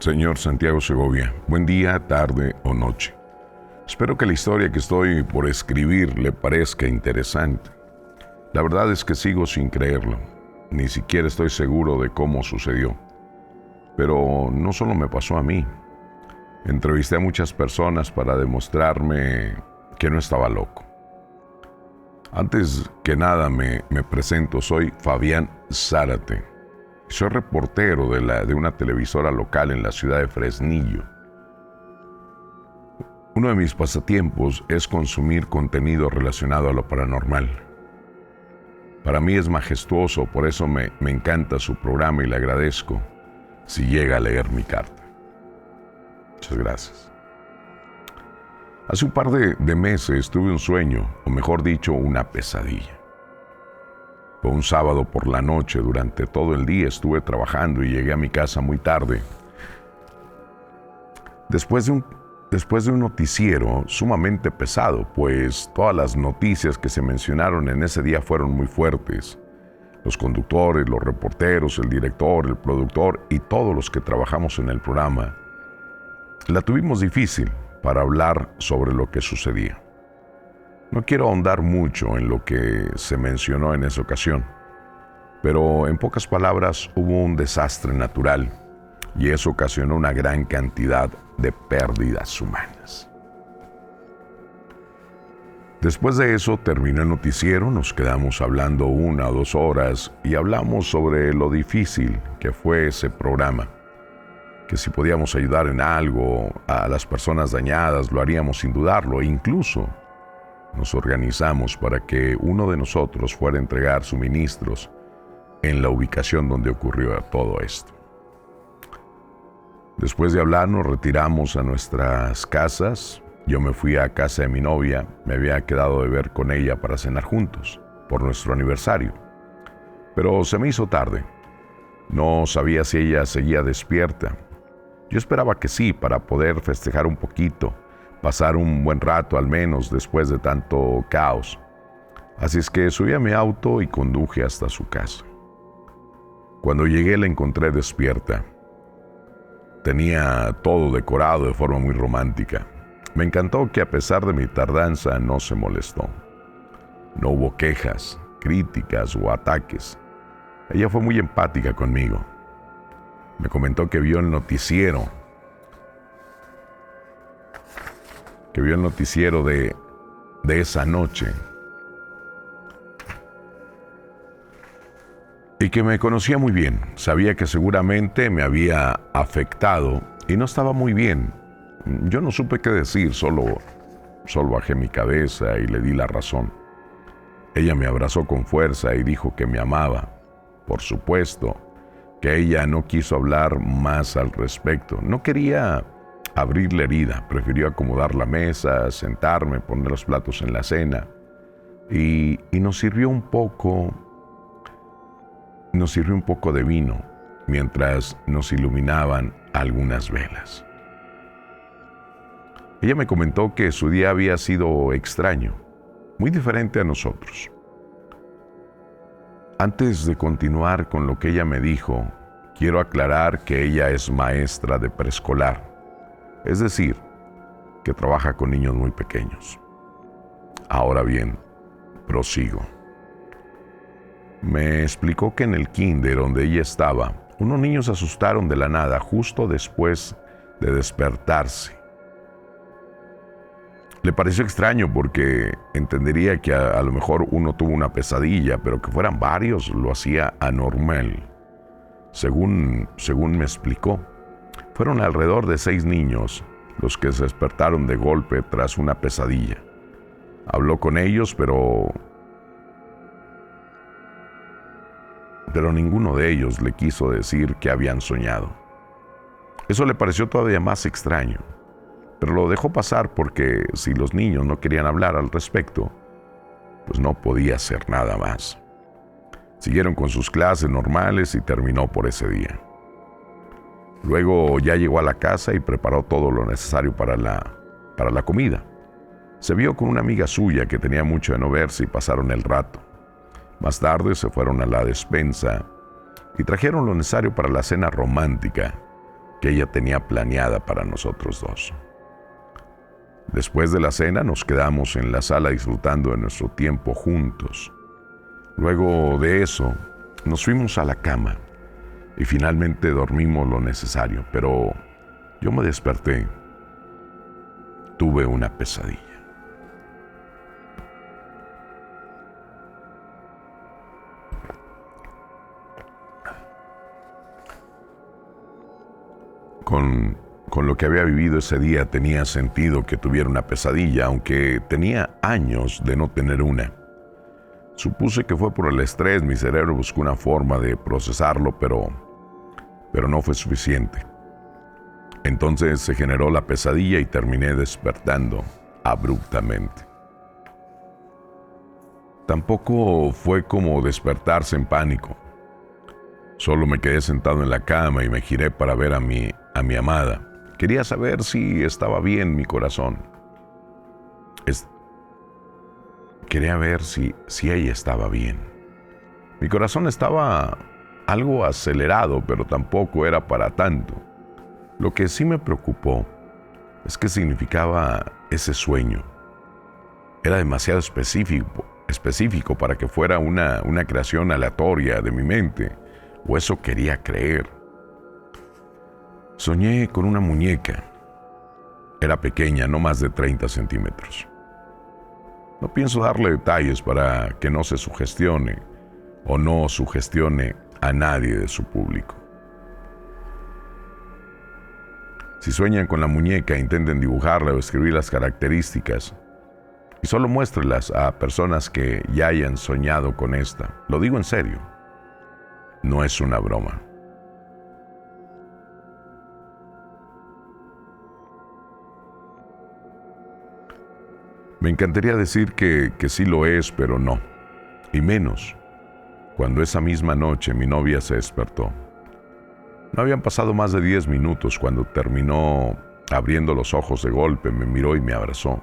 Señor Santiago Segovia, buen día, tarde o noche. Espero que la historia que estoy por escribir le parezca interesante. La verdad es que sigo sin creerlo. Ni siquiera estoy seguro de cómo sucedió. Pero no solo me pasó a mí. Entrevisté a muchas personas para demostrarme que no estaba loco. Antes que nada me presento, soy Fabián Zárate. Soy reportero de una televisora local en la ciudad de Fresnillo. Uno de mis pasatiempos es consumir contenido relacionado a lo paranormal. Para mí es majestuoso, por eso me encanta su programa y le agradezco si llega a leer mi carta. Muchas gracias. Hace un par de meses tuve un sueño, o mejor dicho, una pesadilla. Fue un sábado por la noche, durante todo el día estuve trabajando y llegué a mi casa muy tarde. Después de un noticiero sumamente pesado, pues todas las noticias que se mencionaron en ese día fueron muy fuertes. Los conductores, los reporteros, el director, el productor y todos los que trabajamos en el programa, la tuvimos difícil para hablar sobre lo que sucedía. No quiero ahondar mucho en lo que se mencionó en esa ocasión, pero en pocas palabras hubo un desastre natural y eso ocasionó una gran cantidad de pérdidas humanas. Después de eso terminó el noticiero, nos quedamos hablando 1 o 2 horas y hablamos sobre lo difícil que fue ese programa, que si podíamos ayudar en algo a las personas dañadas lo haríamos sin dudarlo, e incluso nos organizamos para que uno de nosotros fuera a entregar suministros en la ubicación donde ocurrió todo esto. Después de hablar nos retiramos a nuestras casas. Yo me fui a casa de mi novia, me había quedado de ver con ella para cenar juntos por nuestro aniversario. Pero se me hizo tarde. No sabía si ella seguía despierta. Yo esperaba que sí, para poder festejar un poquito, pasar un buen rato al menos después de tanto caos. Así es que subí a mi auto y conduje hasta su casa. Cuando llegué la encontré despierta. Tenía todo decorado de forma muy romántica. Me encantó que a pesar de mi tardanza no se molestó. No hubo quejas, críticas o ataques. Ella fue muy empática conmigo. Me comentó que vio el noticiero de esa noche y que me conocía muy bien. Sabía que seguramente me había afectado y no estaba muy bien. Yo no supe qué decir, solo bajé mi cabeza y le di la razón. Ella me abrazó con fuerza y dijo que me amaba. Por supuesto que ella no quiso hablar más al respecto. No quería abrir la herida, prefirió acomodar la mesa, sentarme, poner los platos en la cena y nos sirvió un poco de vino mientras nos iluminaban algunas velas. Ella me comentó que su día había sido extraño, muy diferente a nosotros. Antes de continuar con lo que ella me dijo, quiero aclarar que ella es maestra de preescolar. Es decir, que trabaja con niños muy pequeños. Ahora bien, prosigo. Me explicó que en el kinder donde ella estaba, unos niños se asustaron de la nada justo después de despertarse. Le pareció extraño porque entendería que a lo mejor uno tuvo una pesadilla, pero que fueran varios lo hacía anormal. Según me explicó, fueron alrededor de 6 niños los que se despertaron de golpe tras una pesadilla. Habló con ellos, pero ninguno de ellos le quiso decir que habían soñado. Eso le pareció todavía más extraño, pero lo dejó pasar porque si los niños no querían hablar al respecto, pues no podía hacer nada más. Siguieron con sus clases normales y terminó por ese día. Luego ya llegó a la casa y preparó todo lo necesario para la comida. Se vio con una amiga suya que tenía mucho de no verse y pasaron el rato. Más tarde se fueron a la despensa y trajeron lo necesario para la cena romántica. que ella tenía planeada para nosotros dos. Después de la cena nos quedamos en la sala disfrutando de nuestro tiempo juntos. Luego de eso, nos fuimos a la cama y finalmente dormimos lo necesario, pero yo me desperté. Tuve una pesadilla. Con lo que había vivido ese día tenía sentido que tuviera una pesadilla, aunque tenía años de no tener una. Supuse que fue por el estrés, mi cerebro buscó una forma de procesarlo, pero no fue suficiente. Entonces se generó la pesadilla y terminé despertando abruptamente. Tampoco fue como despertarse en pánico. Solo me quedé sentado en la cama y me giré para ver a mi amada. Quería saber si estaba bien mi corazón. Quería ver si ella estaba bien. Mi corazón estaba algo acelerado, pero tampoco era para tanto. Lo que sí me preocupó es qué significaba ese sueño. Era demasiado específico para que fuera una creación aleatoria de mi mente, o eso quería creer. Soñé con una muñeca. Era pequeña, no más de 30 centímetros. No pienso darle detalles para que no se sugestione o no sugestione a nadie de su público. Si sueñan con la muñeca, intenten dibujarla o escribir las características y solo muéstrelas a personas que ya hayan soñado con esta. Lo digo en serio. No es una broma. Me encantaría decir que sí lo es, pero no. Y menos cuando esa misma noche mi novia se despertó. No habían pasado más de 10 minutos cuando terminó abriendo los ojos de golpe, me miró y me abrazó.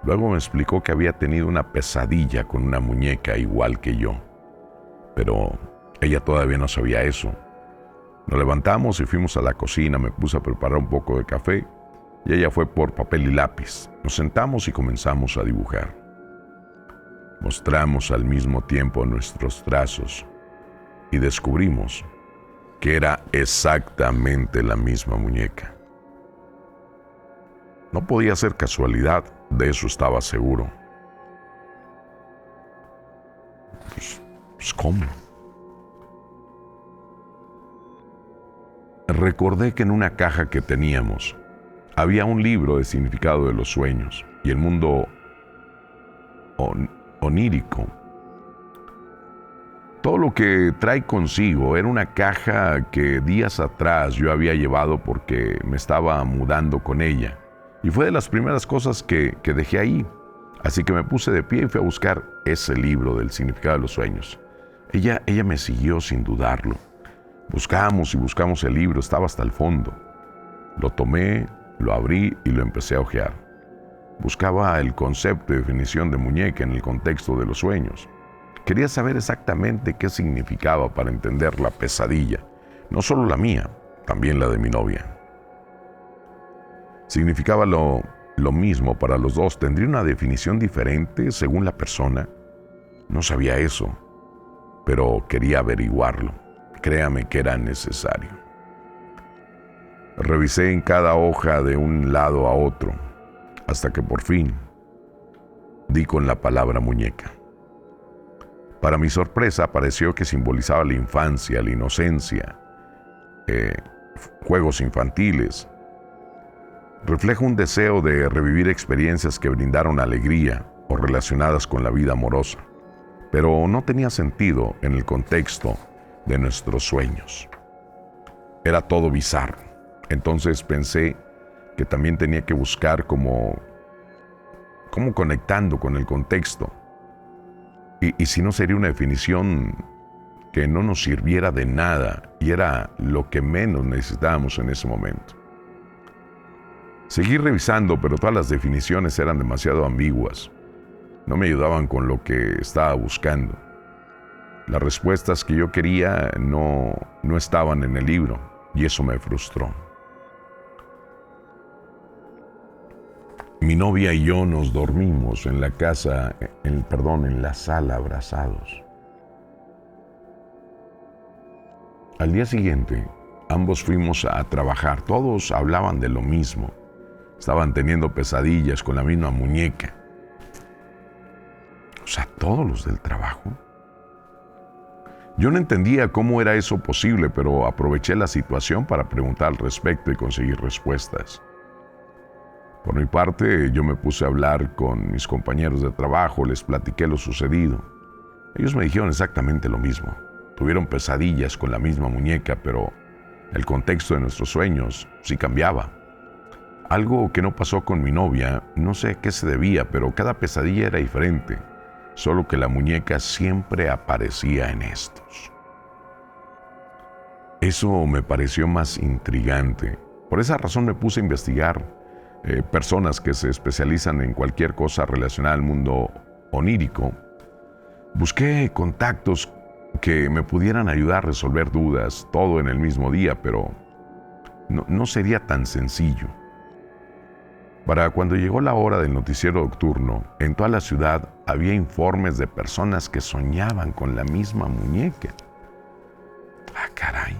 Luego me explicó que había tenido una pesadilla con una muñeca igual que yo. Pero ella todavía no sabía eso. Nos levantamos y fuimos a la cocina, me puse a preparar un poco de café y ella fue por papel y lápiz. Nos sentamos y comenzamos a dibujar. Mostramos al mismo tiempo nuestros trazos y descubrimos que era exactamente la misma muñeca. No podía ser casualidad, de eso estaba seguro. Pues ¿cómo? Recordé que en una caja que teníamos había un libro de significado de los sueños y el mundo onírico. Todo lo que trae consigo era una caja que días atrás yo había llevado porque me estaba mudando con ella. Y fue de las primeras cosas que dejé ahí. Así que me puse de pie y fui a buscar ese libro del significado de los sueños. Ella me siguió sin dudarlo. Buscamos y buscamos el libro, estaba hasta el fondo. Lo tomé, lo abrí y lo empecé a hojear. Buscaba el concepto y definición de muñeca en el contexto de los sueños. Quería saber exactamente qué significaba para entender la pesadilla, no solo la mía, también la de mi novia. ¿Significaba lo mismo para los dos? ¿Tendría una definición diferente según la persona? No sabía eso, pero quería averiguarlo. Créame que era necesario. Revisé en cada hoja de un lado a otro, hasta que por fin di con la palabra muñeca. Para mi sorpresa, pareció que simbolizaba la infancia, la inocencia, juegos infantiles. Refleja un deseo de revivir experiencias que brindaron alegría o relacionadas con la vida amorosa, pero no tenía sentido en el contexto de nuestros sueños. Era todo bizarro. Entonces pensé que también tenía que buscar cómo conectando con el contexto. Y si no, sería una definición que no nos sirviera de nada y era lo que menos necesitábamos en ese momento. Seguí revisando, pero todas las definiciones eran demasiado ambiguas. No me ayudaban con lo que estaba buscando. Las respuestas que yo quería no estaban en el libro y eso me frustró. Mi novia y yo nos dormimos en la sala abrazados. Al día siguiente, ambos fuimos a trabajar. Todos hablaban de lo mismo. Estaban teniendo pesadillas con la misma muñeca. O sea, todos los del trabajo. Yo no entendía cómo era eso posible, pero aproveché la situación para preguntar al respecto y conseguir respuestas. Por mi parte, yo me puse a hablar con mis compañeros de trabajo, les platiqué lo sucedido. Ellos me dijeron exactamente lo mismo. Tuvieron pesadillas con la misma muñeca, pero el contexto de nuestros sueños sí cambiaba. Algo que no pasó con mi novia, no sé a qué se debía, pero cada pesadilla era diferente, solo que la muñeca siempre aparecía en estos. Eso me pareció más intrigante. Por esa razón me puse a investigar personas que se especializan en cualquier cosa relacionada al mundo onírico. Busqué contactos que me pudieran ayudar a resolver dudas, todo en el mismo día, pero no sería tan sencillo. Para cuando llegó la hora del noticiero nocturno, en toda la ciudad había informes de personas que soñaban con la misma muñeca. ¡Ah, caray!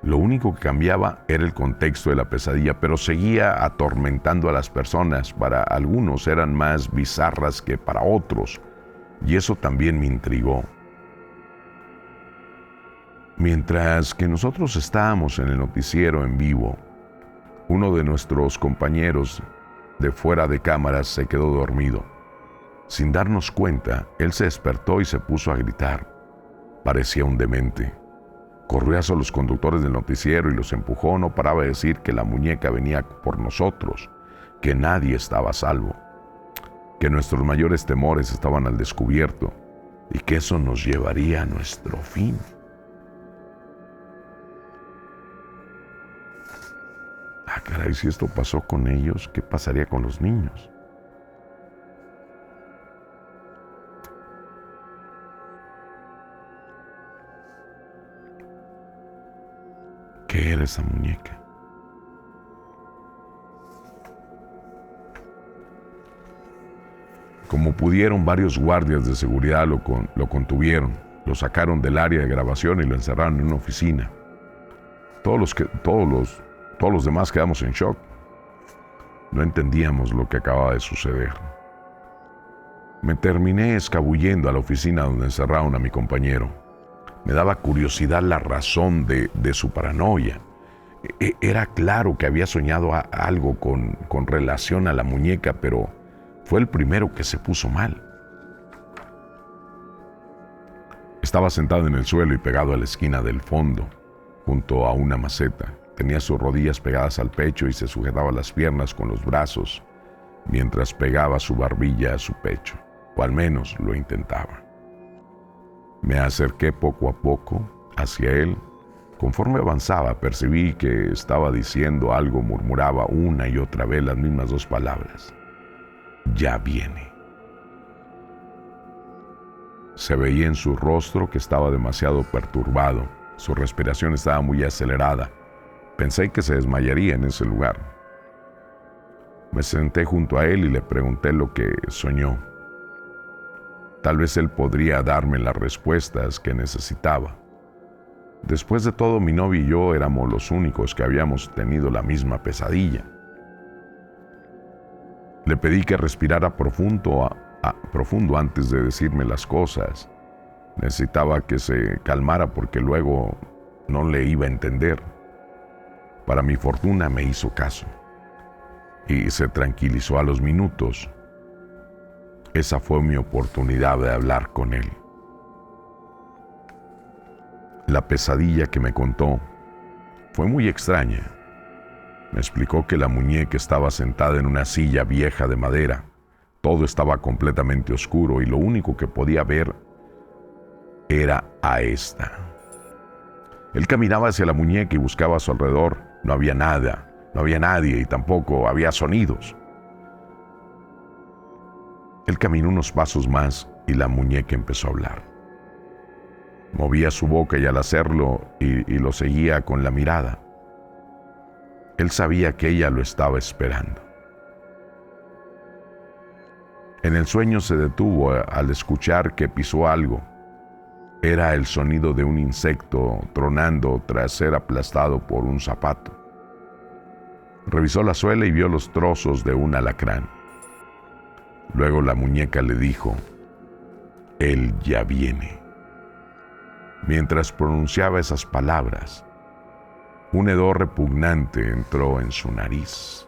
Lo único que cambiaba era el contexto de la pesadilla, pero seguía atormentando a las personas. Para algunos eran más bizarras que para otros, y eso también me intrigó. Mientras que nosotros estábamos en el noticiero en vivo, uno de nuestros compañeros de fuera de cámaras se quedó dormido. Sin darnos cuenta, él se despertó y se puso a gritar. Parecía un demente. Corrió hacia los conductores del noticiero y los empujó. No paraba de decir que la muñeca venía por nosotros, que nadie estaba a salvo, que nuestros mayores temores estaban al descubierto y que eso nos llevaría a nuestro fin. Ah, caray, si esto pasó con ellos, ¿qué pasaría con los niños? ¿Qué era esa muñeca? Como pudieron, varios guardias de seguridad lo contuvieron, lo sacaron del área de grabación y lo encerraron en una oficina. Todos los demás quedamos en shock. No entendíamos lo que acababa de suceder. Me terminé escabullendo a la oficina donde encerraron a mi compañero. Me daba curiosidad la razón de su paranoia. Era claro que había soñado algo con relación a la muñeca, pero fue el primero que se puso mal. Estaba sentado en el suelo y pegado a la esquina del fondo, junto a una maceta. Tenía sus rodillas pegadas al pecho y se sujetaba las piernas con los brazos, mientras pegaba su barbilla a su pecho, o al menos lo intentaba. Me acerqué poco a poco hacia él. Conforme avanzaba, percibí que estaba diciendo algo, murmuraba una y otra vez las mismas dos palabras. Ya viene. Se veía en su rostro que estaba demasiado perturbado. Su respiración estaba muy acelerada. Pensé que se desmayaría en ese lugar. Me senté junto a él y le pregunté lo que soñó. Tal vez él podría darme las respuestas que necesitaba. Después de todo, mi novia y yo éramos los únicos que habíamos tenido la misma pesadilla. Le pedí que respirara profundo antes de decirme las cosas. Necesitaba que se calmara porque luego no le iba a entender. Para mi fortuna me hizo caso y se tranquilizó a los minutos. Esa fue mi oportunidad de hablar con él. La pesadilla que me contó fue muy extraña. Me explicó que la muñeca estaba sentada en una silla vieja de madera. Todo estaba completamente oscuro y lo único que podía ver era a esta. Él caminaba hacia la muñeca y buscaba a su alrededor. No había nada, no había nadie y tampoco había sonidos. Él caminó unos pasos más y la muñeca empezó a hablar. Movía su boca y al hacerlo y lo seguía con la mirada. Él sabía que ella lo estaba esperando. En el sueño se detuvo al escuchar que pisó algo. Era el sonido de un insecto tronando tras ser aplastado por un zapato. Revisó la suela y vio los trozos de un alacrán. Luego la muñeca le dijo: «Él ya viene». Mientras pronunciaba esas palabras, un hedor repugnante entró en su nariz.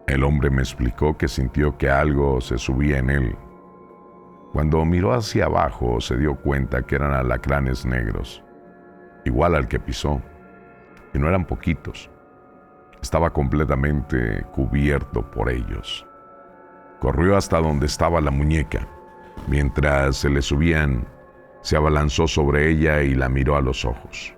El hombre me explicó que sintió que algo se subía en él. Cuando miró hacia abajo, se dio cuenta que eran alacranes negros, igual al que pisó, y no eran poquitos. Estaba completamente cubierto por ellos. Corrió hasta donde estaba la muñeca. Mientras se le subían, se abalanzó sobre ella y la miró a los ojos.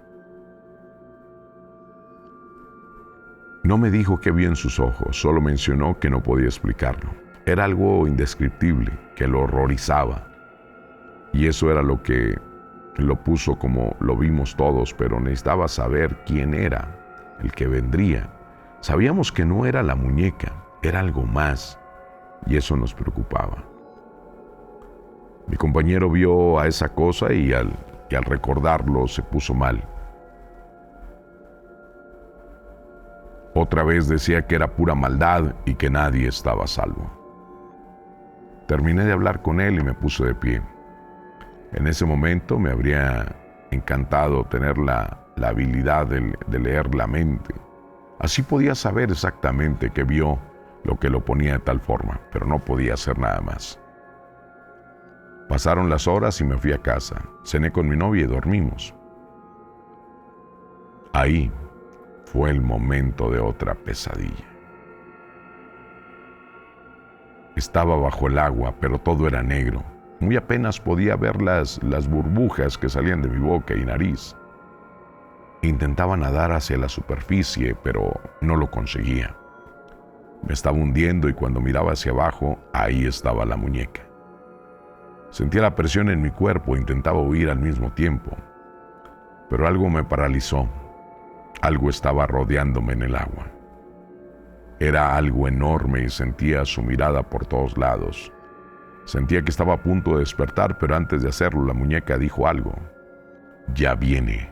No me dijo qué vio en sus ojos, solo mencionó que no podía explicarlo. Era algo indescriptible, que lo horrorizaba. Y eso era lo que lo puso como lo vimos todos, pero necesitaba saber quién era el que vendría. Sabíamos que no era la muñeca, era algo más, y eso nos preocupaba. Mi compañero vio a esa cosa y al recordarlo se puso mal. Otra vez decía que era pura maldad y que nadie estaba a salvo. Terminé de hablar con él y me puse de pie. En ese momento me habría encantado tener la habilidad de leer la mente. Así podía saber exactamente qué vio, lo que lo ponía de tal forma, pero no podía hacer nada más. Pasaron las horas y me fui a casa. Cené con mi novia y dormimos. Ahí fue el momento de otra pesadilla. Estaba bajo el agua, pero todo era negro. Muy apenas podía ver las burbujas que salían de mi boca y nariz. Intentaba nadar hacia la superficie, pero no lo conseguía. Me estaba hundiendo y cuando miraba hacia abajo, ahí estaba la muñeca. Sentía la presión en mi cuerpo e intentaba huir al mismo tiempo. Pero algo me paralizó. Algo estaba rodeándome en el agua. Era algo enorme y sentía su mirada por todos lados. Sentía que estaba a punto de despertar, pero antes de hacerlo, la muñeca dijo algo. «Ya viene».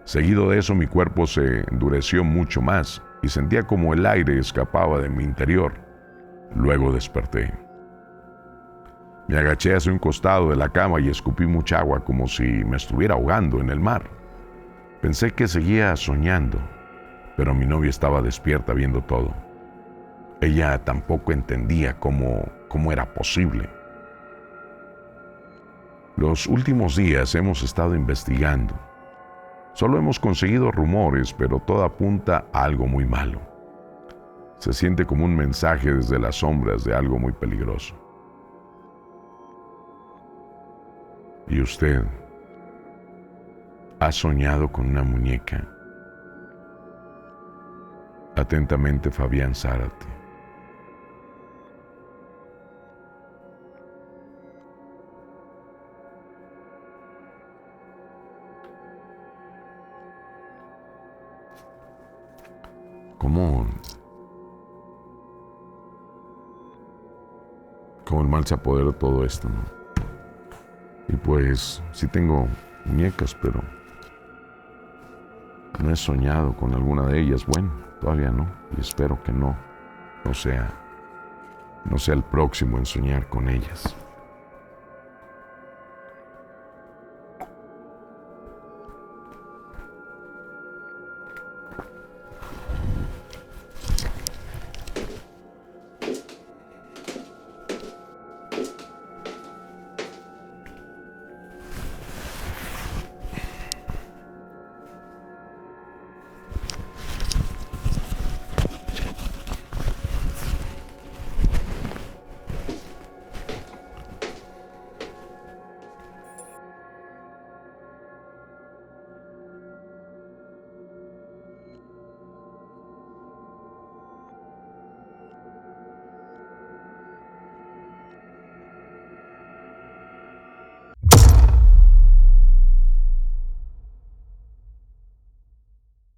Seguido de eso, mi cuerpo se endureció mucho más y sentía como el aire escapaba de mi interior. Luego desperté. Me agaché hacia un costado de la cama y escupí mucha agua como si me estuviera ahogando en el mar. Pensé que seguía soñando, pero mi novia estaba despierta viendo todo. Ella tampoco entendía cómo era posible. Los últimos días hemos estado investigando. Solo hemos conseguido rumores, pero todo apunta a algo muy malo. Se siente como un mensaje desde las sombras de algo muy peligroso. ¿Y usted ha soñado con una muñeca? Atentamente, Fabián Zárate. ¿Cómo el mal se apoderó de todo esto, no? Y pues, sí tengo muñecas, pero no he soñado con alguna de ellas. Bueno, todavía no, y espero que no sea el próximo en soñar con ellas.